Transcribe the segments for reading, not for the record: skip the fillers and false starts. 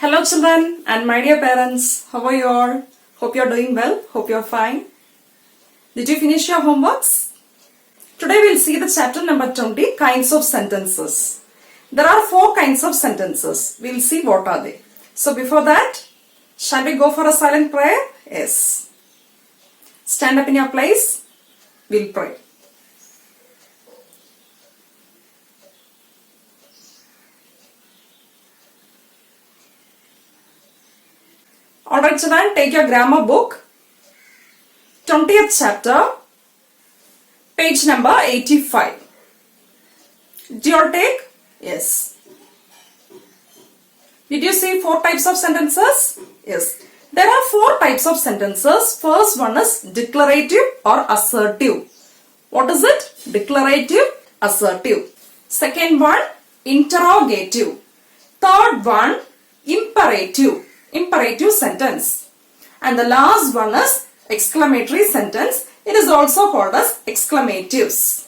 Hello children and my dear parents, how are you all? Hope you are doing well, hope you are fine. Did you finish your homeworks? Today we will see the chapter number 20, kinds of sentences. There are 4 kinds of sentences. We will see what are they. So before that, shall we go for a silent prayer? Yes. Stand up in your place, we will pray. Alright children, take your grammar book, 20th chapter, page number 85. Do you all take? Yes. Did you see 4 types of sentences? Yes. There are 4 types of sentences. First one is declarative or assertive. What is it? Declarative, assertive. Second one, interrogative. Third one, imperative. Imperative sentence. And the last one is exclamatory sentence. It is also called as exclamatives.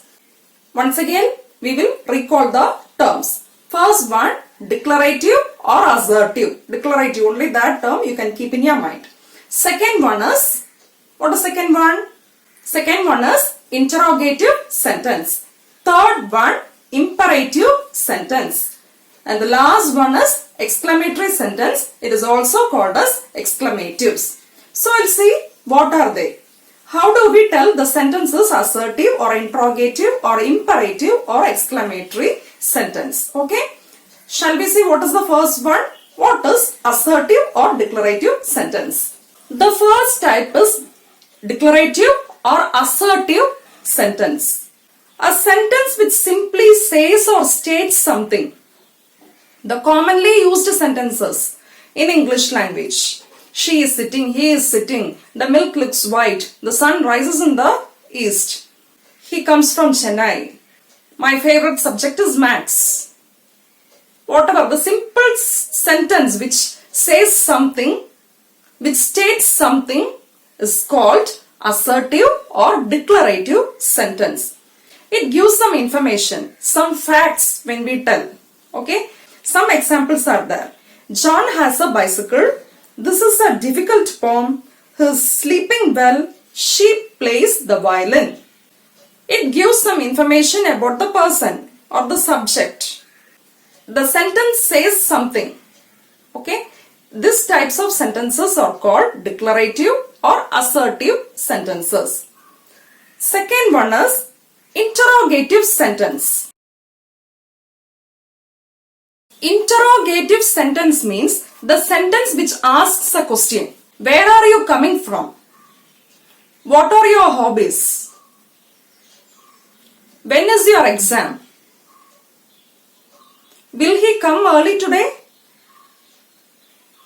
Once again, we will recall the terms. First one, declarative or assertive. Declarative, only that term you can keep in your mind. Second one is, what is second one? Second one is interrogative sentence. Third one, imperative sentence. And the last one is exclamatory sentence. It is also called as exclamatives. So I'll see what are they. How do we tell the sentence is assertive or interrogative or imperative or exclamatory sentence? Okay. Shall we see what is the first one? What is assertive or declarative sentence? The first type is declarative or assertive sentence. A sentence which simply says or states something. The commonly used sentences in English language. She is sitting, he is sitting, the milk looks white, the sun rises in the east. He comes from Chennai. My favorite subject is maths. Whatever, the simple sentence which says something, which states something is called assertive or declarative sentence. It gives some information, some facts when we tell. Okay. Some examples are there. John has a bicycle. This is a difficult poem. He is sleeping well. She plays the violin. It gives some information about the person or the subject. The sentence says something. Okay. These types of sentences are called declarative or assertive sentences. Second one is interrogative sentence. Interrogative sentence means the sentence which asks a question. Where are you coming from? What are your hobbies? When is your exam? Will he come early today?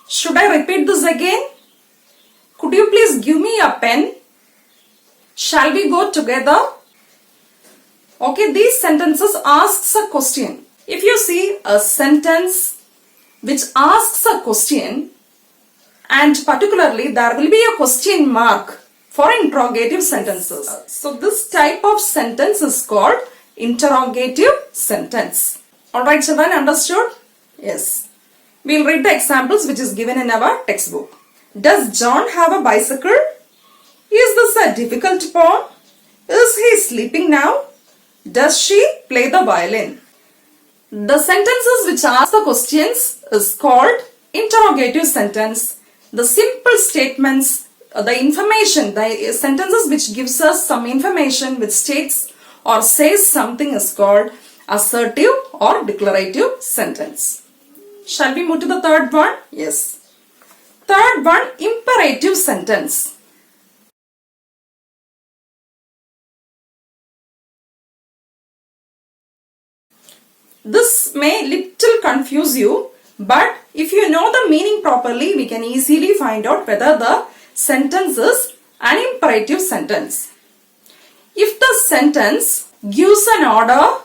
Should I repeat this again? Could you please give me a pen? Shall we go together? Okay, these sentences asks a question. If you see a sentence which asks a question and particularly there will be a question mark for interrogative sentences. So this type of sentence is called interrogative sentence. Alright children, understood? Yes. We will read the examples which is given in our textbook. Does John have a bicycle? Is this a difficult poem? Is he sleeping now? Does she play the violin? The sentences which ask the questions is called interrogative sentence. The simple statements, the information, the sentences which gives us some information which states or says something is called assertive or declarative sentence. Shall we move to the third one? Yes. Third one, imperative sentence. This may little confuse you, but if you know the meaning properly, we can easily find out whether the sentence is an imperative sentence. If the sentence gives an order,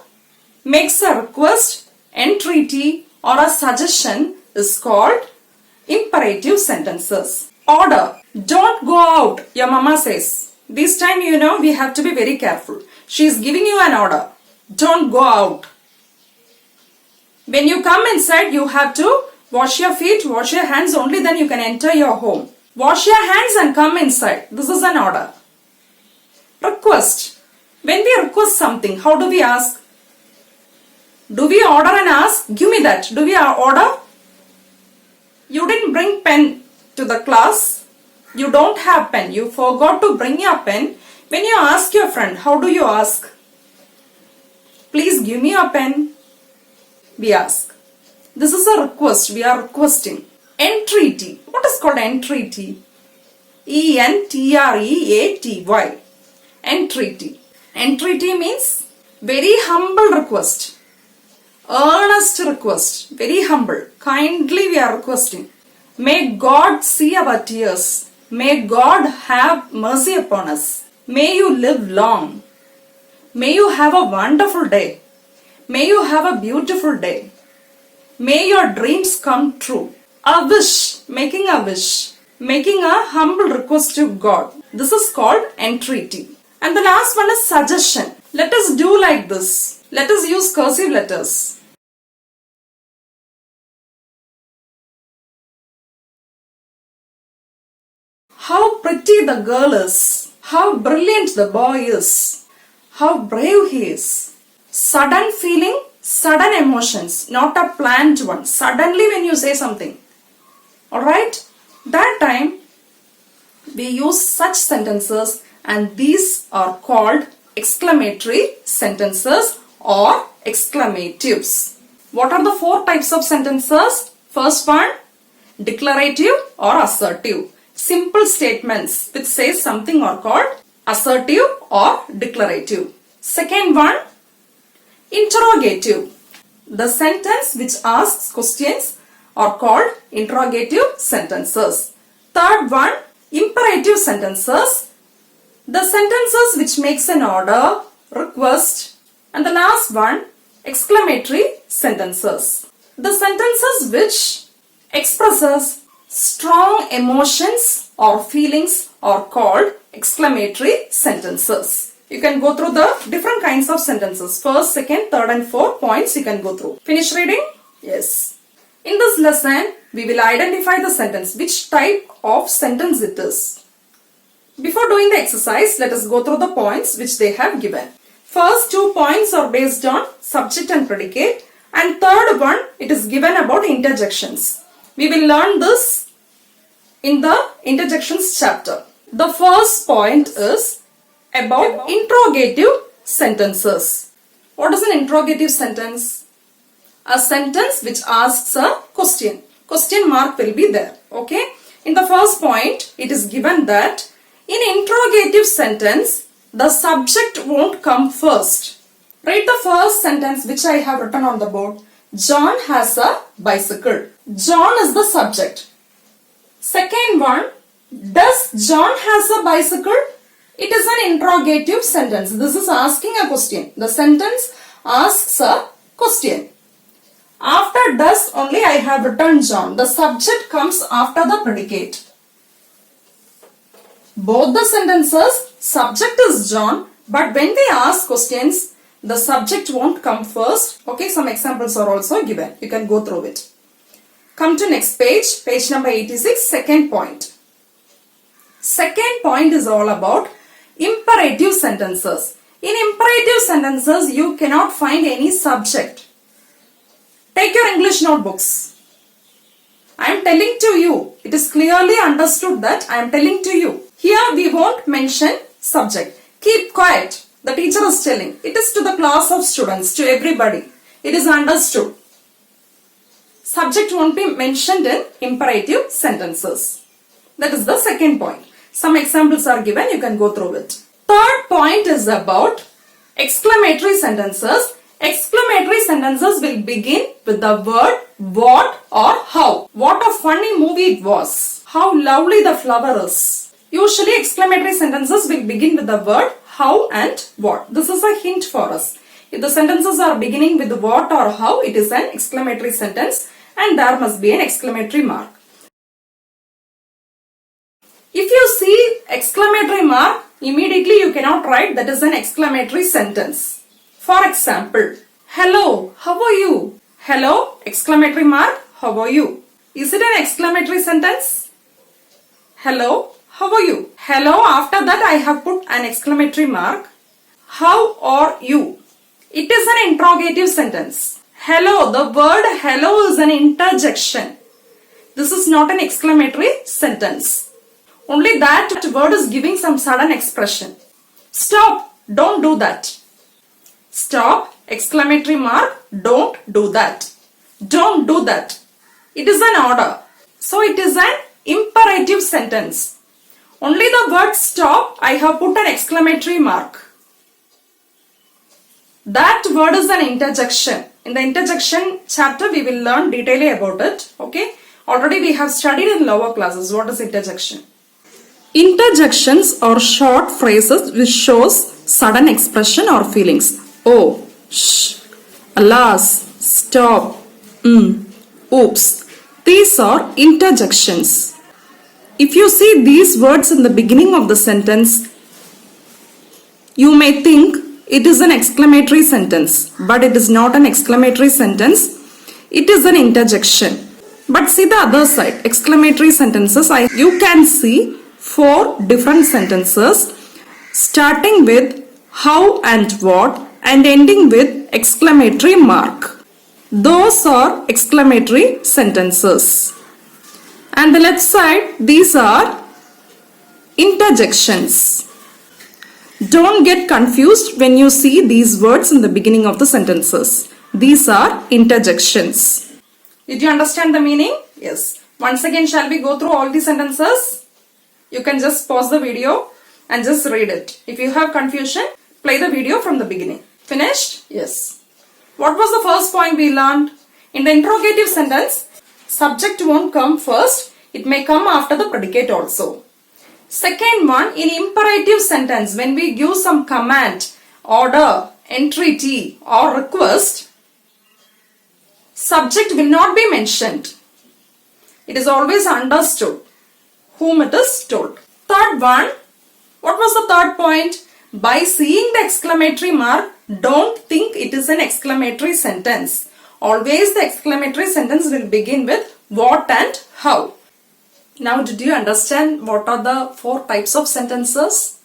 makes a request, entreaty or a suggestion is called imperative sentences. Order. Don't go out, your mama says. This time you know we have to be very careful. She is giving you an order. Don't go out. When you come inside, you have to Wash your feet, wash your hands, only then you can enter your home. Wash your hands and come inside. This is an order. Request. When we request something, how do we ask? Do we order and ask, give me that? Do we order? You didn't bring pen to the class. You don't have pen. You forgot to bring your pen. When you ask your friend, how do you ask? Please give me your pen. We ask. This is a request. We are requesting. Entreaty. What is called entreaty? E-N-T-R-E-A-T-Y. Entreaty. Entreaty means very humble request. Earnest request. Very humble. Kindly we are requesting. May God see our tears. May God have mercy upon us. May you live long. May you have a wonderful day. May you have a beautiful day. May your dreams come true. A wish. Making a wish. Making a humble request to God. This is called entreaty. And the last one is suggestion. Let us do like this. Let us use cursive letters. How pretty the girl is. How brilliant the boy is. How brave he is. Sudden feeling, sudden emotions, not a planned one. Suddenly when you say something. Alright? That time we use such sentences, and these are called exclamatory sentences or exclamatives. What are the 4 types of sentences? First one, declarative or assertive. Simple statements which say something are called assertive or declarative. Second one, interrogative. The sentence which asks questions are called interrogative sentences. Third one, imperative sentences. The sentences which makes an order, request. And the last one, exclamatory sentences. The sentences which expresses strong emotions or feelings are called exclamatory sentences. You can go through the different kinds of sentences. First, second, third and fourth points you can go through. Finish reading? Yes. In this lesson, we will identify the sentence, which type of sentence it is. Before doing the exercise, let us go through the points which they have given. First 2 points are based on subject and predicate, and third one, it is given about interjections. We will learn this in the interjections chapter. The first point is about interrogative sentences. What is an interrogative sentence? A sentence which asks a question. Question mark will be there. Okay. In the first point, it is given that in interrogative sentence, the subject won't come first. Read the first sentence which I have written on the board. John has a bicycle. John is the subject. Second one, does John has a bicycle? It is an interrogative sentence. This is asking a question. The sentence asks a question. After does only I have written John. The subject comes after the predicate. Both the sentences, subject is John, but when they ask questions, the subject won't come first. Okay, some examples are also given. You can go through it. Come to next page, page number 86, second point. Second point is all about imperative sentences. In imperative sentences, you cannot find any subject. Take your English notebooks. I am telling to you. It is clearly understood that I am telling to you. Here we won't mention subject. Keep quiet. The teacher is telling. It is to the class of students, to everybody. It is understood. Subject won't be mentioned in imperative sentences. That is the second point. Some examples are given. You can go through it. Third point is about exclamatory sentences. Exclamatory sentences will begin with the word what or how. What a funny movie it was. How lovely the flower is. Usually exclamatory sentences will begin with the word how and what. This is a hint for us. If the sentences are beginning with what or how, it is an exclamatory sentence and there must be an exclamatory mark. If you see exclamatory mark, immediately you cannot write that is an exclamatory sentence. For example, hello, how are you? Hello, exclamatory mark, how are you? Is it an exclamatory sentence? Hello, how are you? Hello, after that I have put an exclamatory mark. How are you? It is an interrogative sentence. Hello, the word hello is an interjection. This is not an exclamatory sentence. Only that word is giving some sudden expression. Stop, don't do that. Stop, exclamatory mark, don't do that. Don't do that. It is an order. So it is an imperative sentence. Only the word stop, I have put an exclamatory mark. That word is an interjection. In the interjection chapter, we will learn detailing about it. Okay. Already we have studied in lower classes. What is interjection? Interjections are short phrases which shows sudden expression or feelings. Oh, shh, alas, stop, oops. These are interjections. If you see these words in the beginning of the sentence, you may think it is an exclamatory sentence, but it is not an exclamatory sentence. It is an interjection. But see the other side, exclamatory sentences. You can see 4 different sentences starting with how and what and ending with exclamatory mark. Those are exclamatory sentences. And the left side, these are interjections. Don't get confused when you see these words in the beginning of the sentences. These are interjections. Did you understand the meaning? Yes. Once again, shall we go through all the sentences? You can just pause the video and just read it. If you have confusion, play the video from the beginning. Finished? Yes. What was the first point we learned? In the interrogative sentence, subject won't come first. It may come after the predicate also. Second one, in imperative sentence, when we give some command, order, entreaty or request, subject will not be mentioned. It is always understood whom it is told. Third one, what was the third point? By seeing the exclamatory mark, don't think it is an exclamatory sentence. Always the exclamatory sentence will begin with what and how. Now did you understand what are the 4 types of sentences?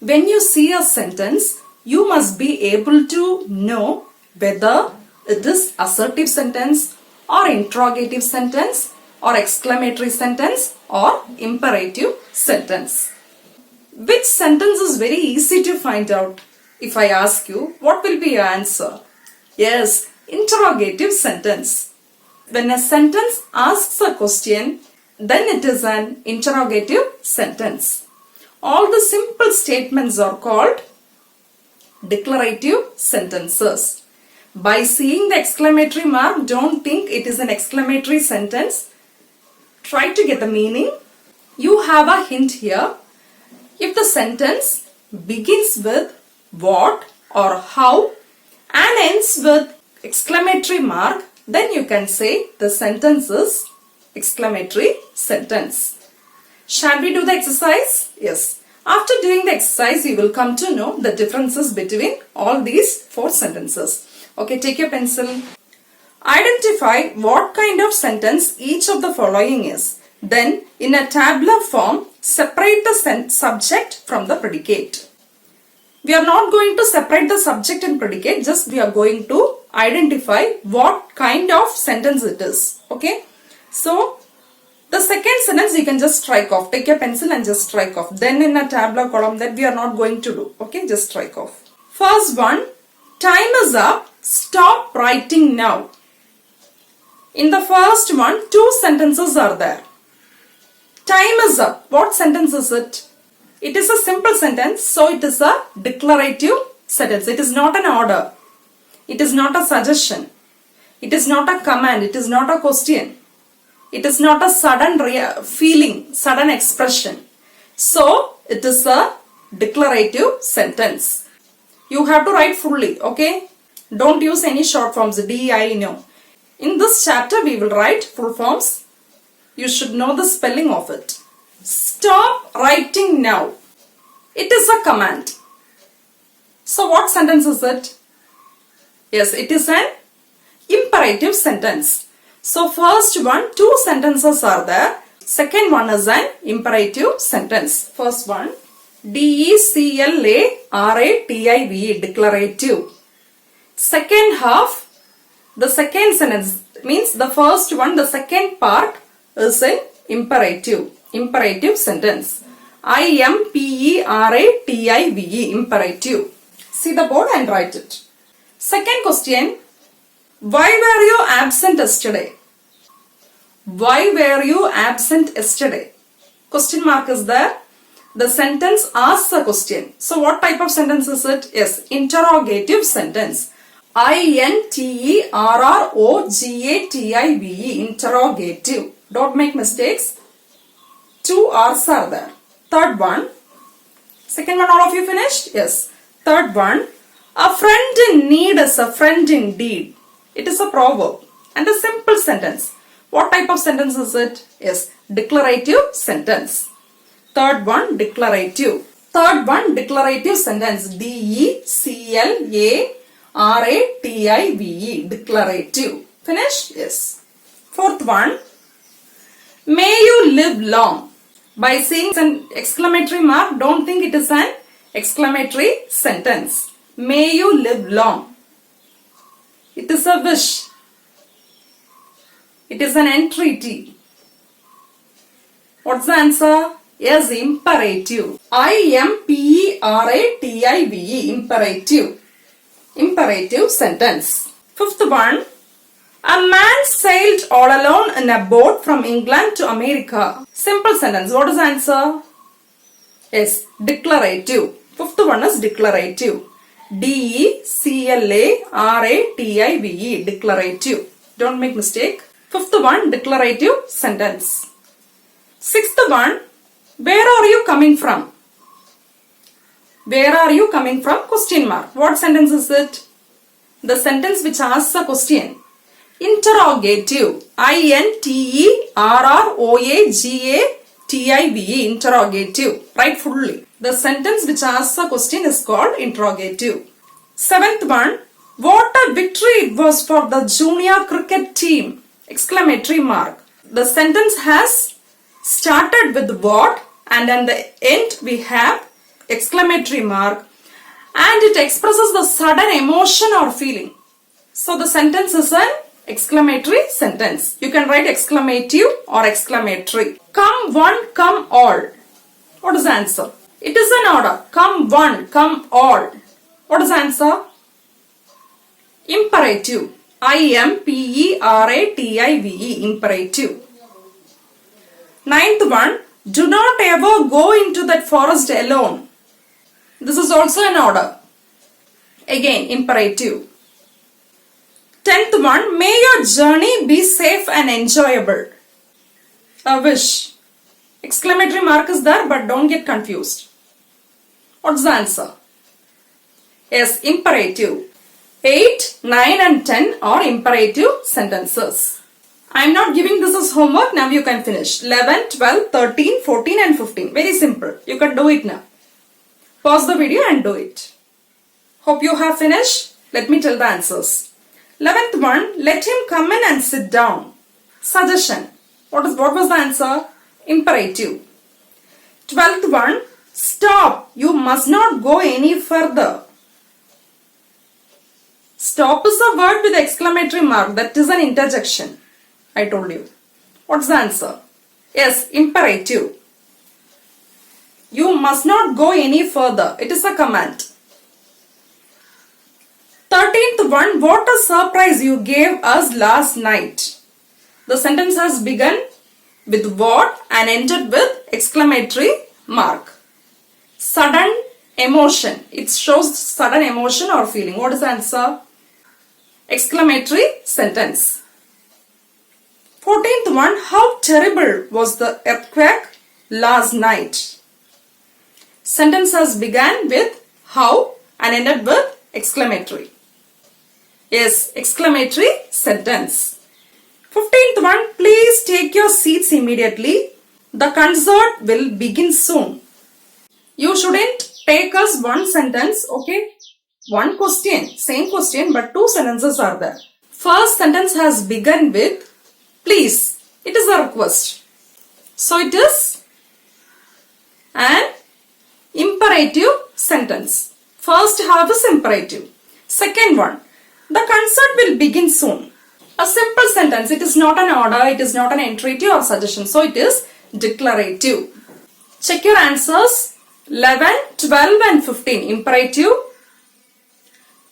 When you see a sentence, you must be able to know whether it is assertive sentence or interrogative sentence or exclamatory sentence or imperative sentence. Which sentence is very easy to find out? If I ask you, what will be your answer? Yes, interrogative sentence. When a sentence asks a question, then it is an interrogative sentence. All the simple statements are called declarative sentences. By seeing the exclamatory mark, don't think it is an exclamatory sentence. Try to get the meaning. You have a hint here. If the sentence begins with what or how and ends with exclamatory mark, then you can say the sentence is exclamatory sentence. Shall we do the exercise? Yes. After doing the exercise, you will come to know the differences between all these 4 sentences. Okay, take your pencil. Identify what kind of sentence each of the following is. Then, in a tabular form, separate the subject from the predicate. We are not going to separate the subject and predicate, just we are going to identify what kind of sentence it is. Okay, so the second sentence you can just strike off. Take your pencil and just strike off. Then in a tabular column, that we are not going to do. Okay, just strike off. First one, time is up. Stop writing now. In the first one, 2 sentences are there. Time is up. What sentence is it? It is a simple sentence, so it is a declarative sentence. It is not an order. It is not a suggestion. It is not a command. It is not a question. It is not a sudden feeling, sudden expression. So, it is a declarative sentence. You have to write fully, okay? Don't use any short forms, D, I, no. In this chapter, we will write full forms. You should know the spelling of it. Stop writing now. It is a command. So what sentence is it? Yes, it is an imperative sentence. So first one, two sentences are there. Second one is an imperative sentence. First one, declarative, declarative. Second half, the second sentence means the first one, the second part is an imperative sentence. imperative, imperative. See the board and write it. Second question, why were you absent yesterday? Why were you absent yesterday? Question mark is there. The sentence asks a question. So what type of sentence is it? Yes, interrogative sentence. interrogative, interrogative. Don't make mistakes. Two R's are there. Third one. Second one, all of you finished? Yes. Third one. A friend in need is a friend indeed. It is a proverb and a simple sentence. What type of sentence is it? Yes, declarative sentence. Third one, declarative. Third one, declarative sentence. declarative, declarative. Finish? Yes. Fourth one, may you live long. By saying an exclamatory mark, don't think it is an exclamatory sentence. May you live long. It is a wish. It is an entreaty. What's the answer? Yes, imperative. imperative, imperative. Imperative sentence. Fifth one. A man sailed all alone in a boat from England to America. Simple sentence. What is the answer? Yes, declarative. Fifth one is declarative. declarative, declarative. Don't make mistake. Fifth one, declarative sentence. Sixth one, where are you coming from? Where are you coming from? Question mark. What sentence is it? The sentence which asks a question. Interrogative. interrogative, interrogative. Write fully. The sentence which asks a question is called interrogative. Seventh one, what a victory it was for the junior cricket team! Exclamatory mark. The sentence has started with what and at the end we have exclamatory mark and it expresses the sudden emotion or feeling. So the sentence is an exclamatory sentence. You can write exclamative or exclamatory. Come one, come all. What is the answer? It is an order. Come one, come all. What is the answer? Imperative. imperative, imperative. Ninth one, do not ever go into that forest alone. This is also an order. Again, imperative. 10th one, may your journey be safe and enjoyable. A wish. Exclamatory mark is there, but don't get confused. What's the answer? Yes, imperative. 8, 9 and 10 are imperative sentences. I am not giving this as homework. Now you can finish. 11, 12, 13, 14 and 15. Very simple. You can do it now. Pause the video and do it. Hope you have finished. Let me tell the answers. 11th one, let him come in and sit down. Suggestion. What was the answer? Imperative. 12th one, stop. You must not go any further. Stop is a word with exclamatory mark. That is an interjection. I told you. What's the answer? Yes, imperative. You must not go any further. It is a command. 13th one, what a surprise you gave us last night. The sentence has begun with what and ended with exclamatory mark. Sudden emotion. It shows sudden emotion or feeling. What is the answer? Exclamatory sentence. 14th one, how terrible was the earthquake last night. Sentence has begun with how and ended with exclamatory. Yes, exclamatory sentence. 15th one, please take your seats immediately. The concert will begin soon. You shouldn't take us one sentence, okay? One question, same question, but two sentences are there. First sentence has begun with Please. It is a request. So it is an imperative sentence. First half is imperative. Second one, the concert will begin soon. A simple sentence. It is not an order. It is not an entreaty or suggestion. So it is declarative. Check your answers. 11, 12 and 15 imperative.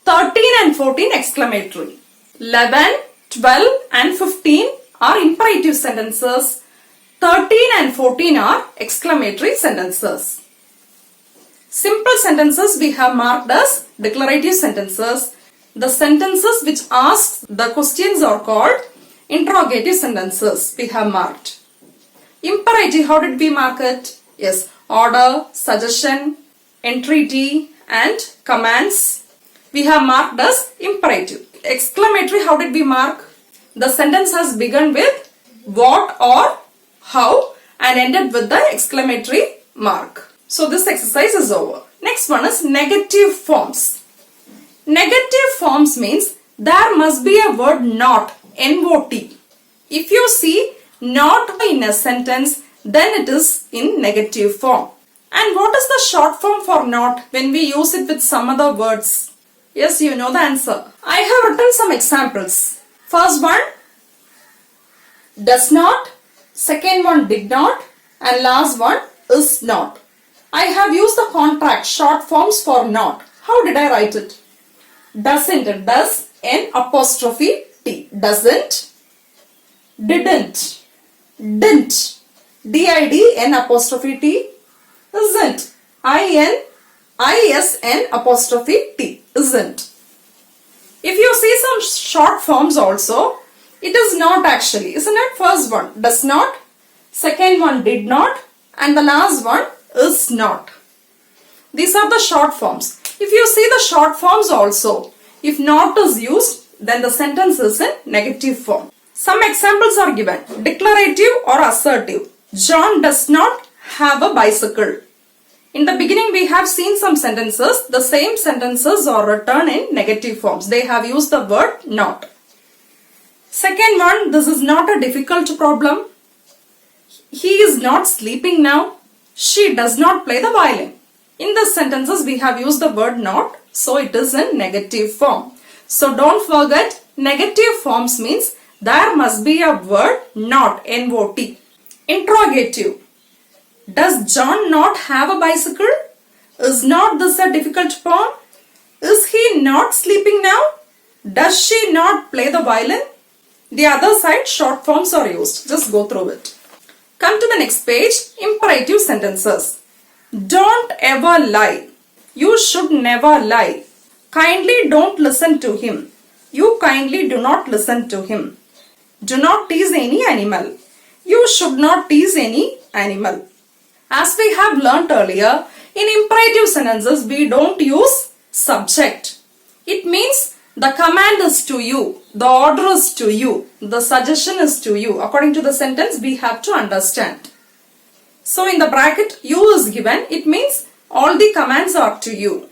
13 and 14 exclamatory. 11, 12 and 15 are imperative sentences. 13 and 14 are exclamatory sentences. Simple sentences we have marked as declarative sentences. The sentences which ask the questions are called interrogative sentences. We have marked. Imperative, how did we mark it? Yes, order, suggestion, entreaty and commands. We have marked as imperative. Exclamatory, how did we mark? The sentence has begun with what or how and ended with the exclamatory mark. So this exercise is over. Next one is negative forms. Negative forms means there must be a word not, N-O-T. If you see not in a sentence, then it is in negative form. And what is the short form for not when we use it with some other words? Yes, you know the answer. I have written some examples. First one, does not. Second one, did not. And last one, is not. I have used the contract short forms for not. How did I write it? Doesn't, does, N apostrophe T. Doesn't, didn't, didn't, D-I-D, N apostrophe T. Isn't, I-N, I-S-N apostrophe T. Isn't. If you see some short forms also, it is not actually. Isn't it? First one, does not. Second one, did not. And the last one, is not. These are the short forms. If you see the short forms also, if not is used, then the sentence is in negative form. Some examples are given. Declarative or assertive. John does not have a bicycle. In the beginning we have seen some sentences. The same sentences are written in negative forms. They have used the word not. Second one, this is not a difficult problem. He is not sleeping now. She does not play the violin. In the sentences we have used the word not, so it is in negative form. So don't forget, negative forms means there must be a word not, N-O-T. Interrogative. Does John not have a bicycle? Is not this a difficult poem? Is he not sleeping now? Does she not play the violin? The other side short forms are used. Just go through it. Come to the next page, imperative sentences. Don't ever lie. You should never lie. Kindly don't listen to him. You kindly do not listen to him. Do not tease any animal. You should not tease any animal. As we have learnt earlier, in imperative sentences we don't use subject. It means the command is to you, the order is to you, the suggestion is to you. According to the sentence we have to understand. So in the bracket you is given, it means all the commands are to you.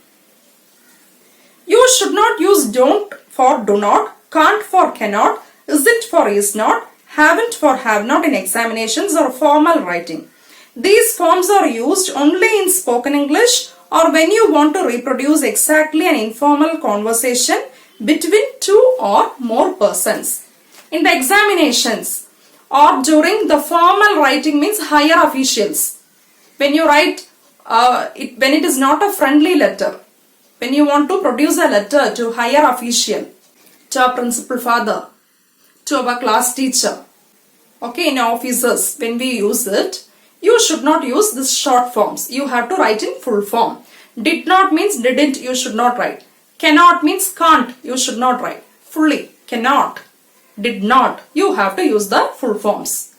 You should not use don't for do not, can't for cannot, isn't for is not, haven't for have not in examinations or formal writing. These forms are used only in spoken English or when you want to reproduce exactly an informal conversation between two or more persons. In the examinations or during the formal writing means higher officials. When you write, when it is not a friendly letter, when you want to produce a letter to higher official, to our principal father, to our class teacher, okay, in offices, when we use it, you should not use these short forms. You have to write in full form. Did not means didn't, you should not write. Cannot means can't, you should not write. Fully, cannot, did not, you have to use the full forms.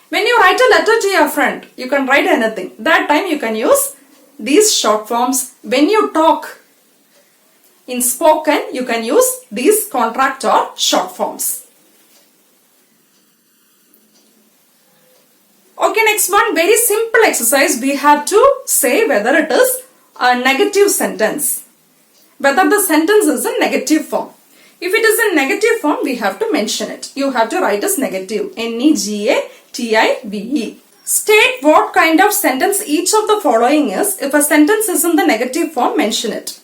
When you write a letter to your friend, you can write anything. That time you can use these short forms. When you talk in spoken, you can use these contract or short forms. Okay, next one, very simple exercise. We have to say whether it is a negative sentence, whether the sentence is in negative form. If it is in negative form, we have to mention it. You have to write as negative. N-E-G-A-T-I-V-E. State what kind of sentence each of the following is. If a sentence is in the negative form, mention it.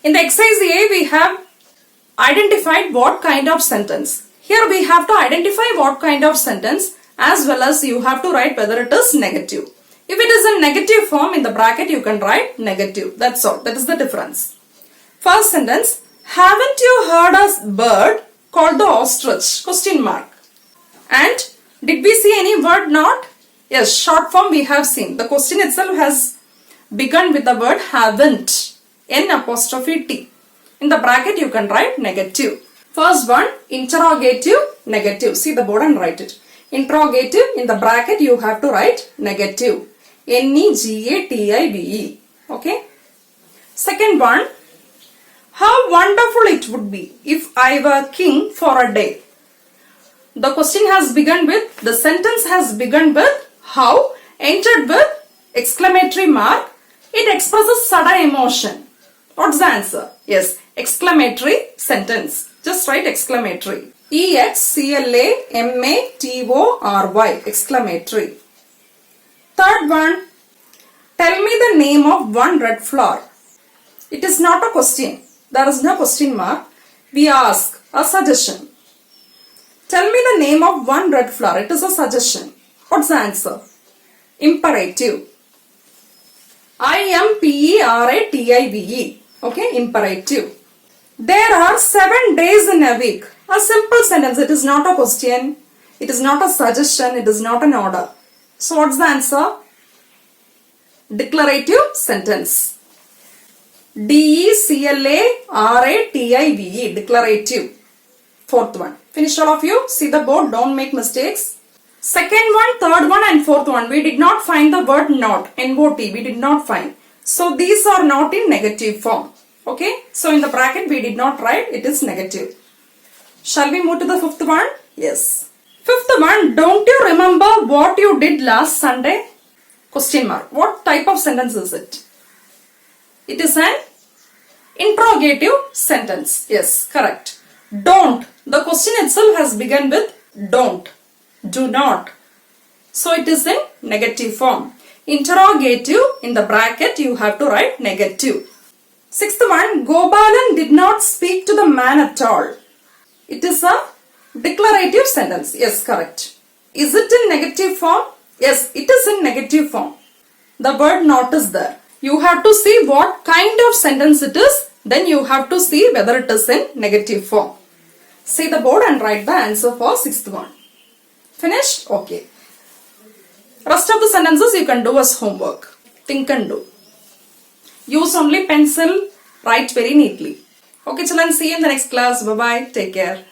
In the exercise A, we have identified what kind of sentence. Here we have to identify what kind of sentence, as well as you have to write whether it is negative. If it is in negative form, in the bracket you can write negative. That's all. That is the difference. First sentence, haven't you heard a bird called the ostrich? Question mark. And did we see any word not? Yes, short form we have seen. The question itself has begun with the word haven't. N''T. In the bracket you can write negative. First one, interrogative, negative. See the board and write it. Interrogative, in the bracket you have to write negative. N-E-G-A-T-I-V-E. Okay. Second one, how wonderful it would be if I were king for a day. The question has begun with, the sentence has begun with how, ended with exclamatory mark. It expresses sudden emotion. What's the answer? Yes, exclamatory sentence. Just write exclamatory. E-X-C-L-A-M-A-T-O-R-Y. Exclamatory. Third one, tell me the name of one red flower. It is not a question. There is no question mark. We ask a suggestion. Tell me the name of one red flower. It is a suggestion. What's the answer? Imperative. I-M-P-E-R-A-T-I-V-E. Okay, imperative. There are 7 days in a week. A simple sentence. It is not a question. It is not a suggestion. It is not an order. So what's the answer? Declarative sentence. D-E-C-L-A-R-A-T-I-V-E. Declarative. Fourth one. Finish all of you. See the board. Don't make mistakes. Second one, third one and fourth one. We did not find the word not. N-O-T. We did not find. So these are not in negative form. Okay. So in the bracket we did not write. It is negative. Shall we move to the fifth one? Yes. Fifth one. Don't you remember what you did last Sunday? Question mark. What type of sentence is it? It is an interrogative sentence. Yes, correct. Don't. The question itself has begun with don't. Do not. So it is in negative form. Interrogative, in the bracket you have to write negative. Sixth one, Gopalan did not speak to the man at all. It is a declarative sentence. Yes, correct. Is it in negative form? Yes, it is in negative form. The word not is there. You have to see what kind of sentence it is. Then you have to see whether it is in negative form. See the board and write the answer for sixth one. Finished? Okay. Rest of the sentences you can do as homework. Think and do. Use only pencil. Write very neatly. Okay, children. See you in the next class. Bye-bye. Take care.